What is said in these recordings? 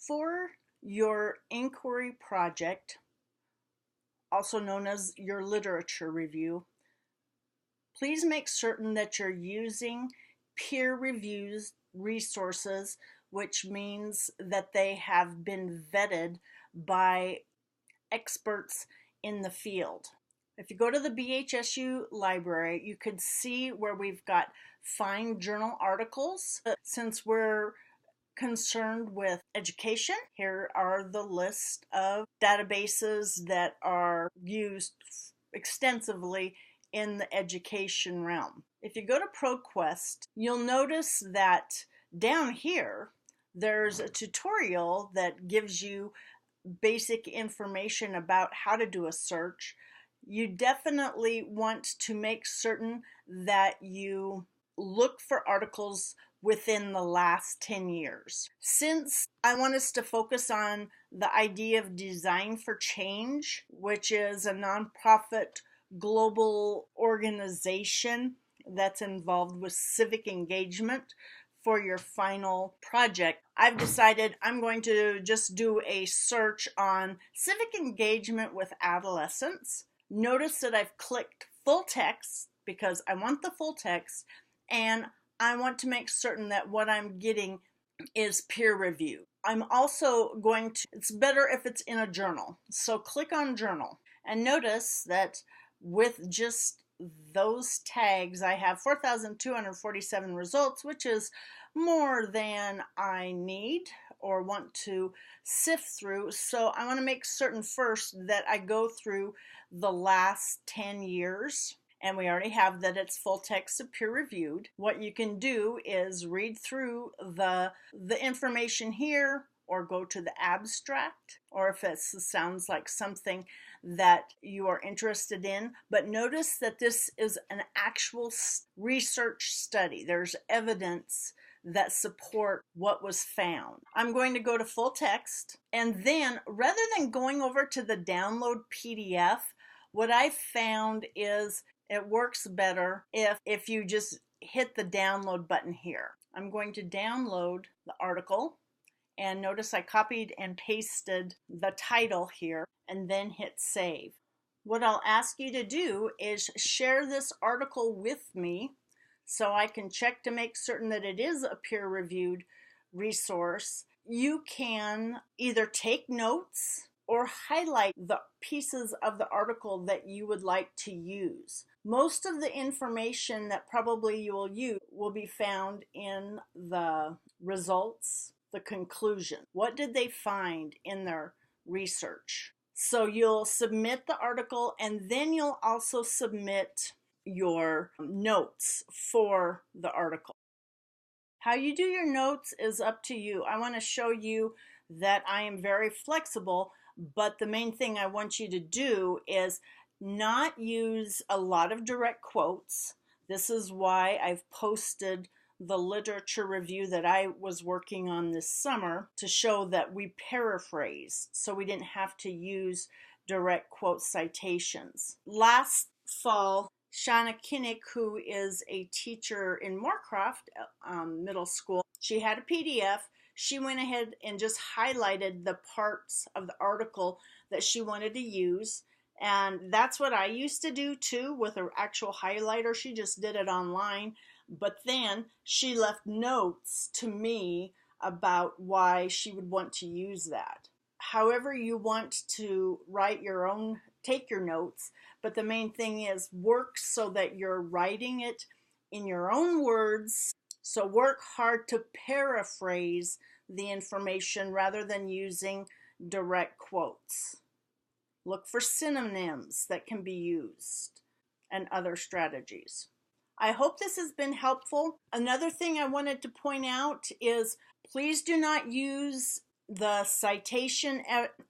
For your inquiry project, also known as your literature review, please make certain that you're using peer-reviewed resources, which means that they have been vetted by experts in the field. If you go to the BHSU library, you could see where we've got fine journal articles. Since we're concerned with education, here are the list of databases that are used extensively in the education realm. If you go to ProQuest, you'll notice that down here there's a tutorial that gives you basic information about how to do a search. You definitely want to make certain that you look for articles within the last 10 years. Since I want us to focus on the idea of Design for Change, which is a nonprofit global organization that's involved with civic engagement for your final project, I've decided I'm going to just do a search on civic engagement with adolescents. Notice that I've clicked full text because I want the full text, and I want to make certain that what I'm getting is peer reviewed. I'm also going to, it's better if it's in a journal. So click on journal and notice that with just those tags, I have 4,247 results, which is more than I need or want to sift through. So I want to make certain first that I go through the last 10 years. And we already have that it's full text peer reviewed. What you can do is read through the information here, or go to the abstract, or if it sounds like something that you are interested in. But notice that this is an actual research study. There's evidence that support what was found. I'm going to go to full text, and then rather than going over to the download PDF, what I found is it works better if you just hit the download button here. I'm going to download the article, and notice I copied and pasted the title here and then hit save. What I'll ask you to do is share this article with me so I can check to make certain that it is a peer-reviewed resource. You can either take notes or highlight the pieces of the article that you would like to use. Most of the information that probably you will use will be found in the results, the conclusion. What did they find in their research? So you'll submit the article, and then you'll also submit your notes for the article. How you do your notes is up to you. I want to show you that I am very flexible, but the main thing I want you to do is not use a lot of direct quotes. This is why I've posted the literature review that I was working on this summer to show that we paraphrased, so we didn't have to use direct quote citations. Last fall, Shauna Kinnick, who is a teacher in Moorcroft Middle School, she had a PDF. She went ahead and just highlighted the parts of the article that she wanted to use. And that's what I used to do too with an actual highlighter. She just did it online. But then she left notes to me about why she would want to use that. However you want to write your own, take your notes, but the main thing is work so that you're writing it in your own words. So work hard to paraphrase the information rather than using direct quotes. Look for synonyms that can be used and other strategies. I hope this has been helpful. Another thing I wanted to point out is please do not use the citation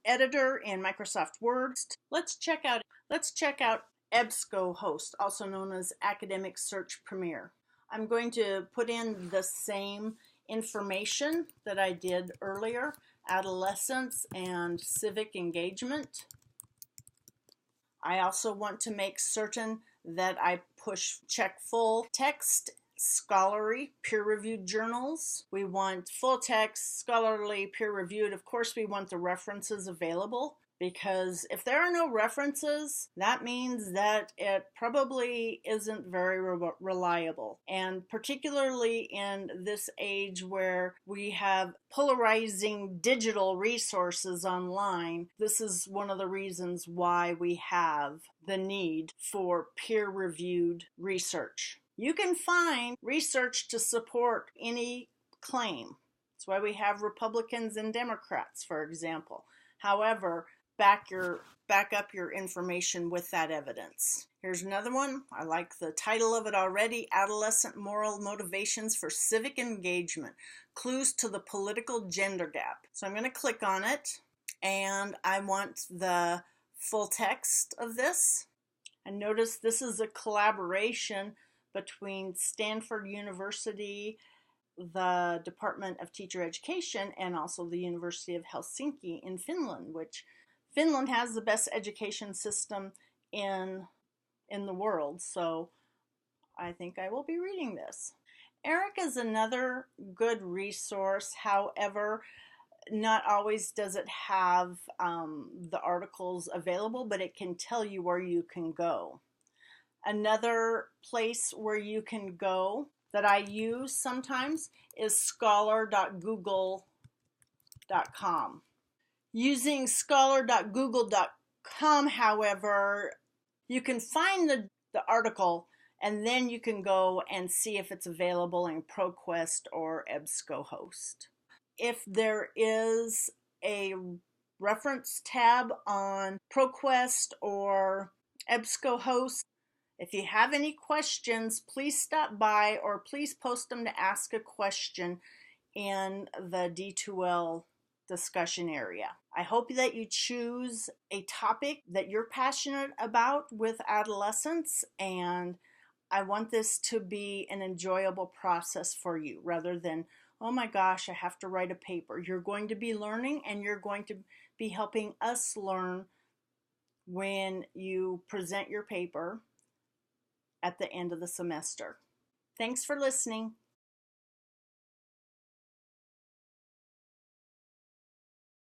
editor in Microsoft Word. Let's check out EBSCOhost, also known as Academic Search Premier. I'm going to put in the same information that I did earlier, adolescence and civic engagement. I also want to make certain that I check full text scholarly, peer-reviewed journals. We want full text, scholarly, peer-reviewed. Of course, we want the references available, because if there are no references, that means that it probably isn't very reliable. And particularly in this age where we have polarizing digital resources online, this is one of the reasons why we have the need for peer-reviewed research. You can find research to support any claim. That's why we have Republicans and Democrats, for example. However, back up your information with that evidence. Here's another one. I like the title of it already. Adolescent Moral Motivations for Civic Engagement. Clues to the Political Gender Gap. So I'm going to click on it, and I want the full text of this. And notice this is a collaboration between Stanford University, the Department of Teacher Education, and also the University of Helsinki in Finland, which Finland has the best education system in the world, so I think I will be reading this. ERIC is another good resource. However, not always does it have the articles available, but it can tell you where you can go. Another place where you can go that I use sometimes is scholar.google.com. Using scholar.google.com, however, you can find the article, and then you can go and see if it's available in ProQuest or EBSCOhost. If there is a reference tab on ProQuest or EBSCOhost, if you have any questions, please stop by or please post them to ask a question in the D2L discussion area. I hope that you choose a topic that you're passionate about with adolescents, and I want this to be an enjoyable process for you rather than, oh my gosh, I have to write a paper. You're going to be learning, and you're going to be helping us learn when you present your paper at the end of the semester. Thanks for listening.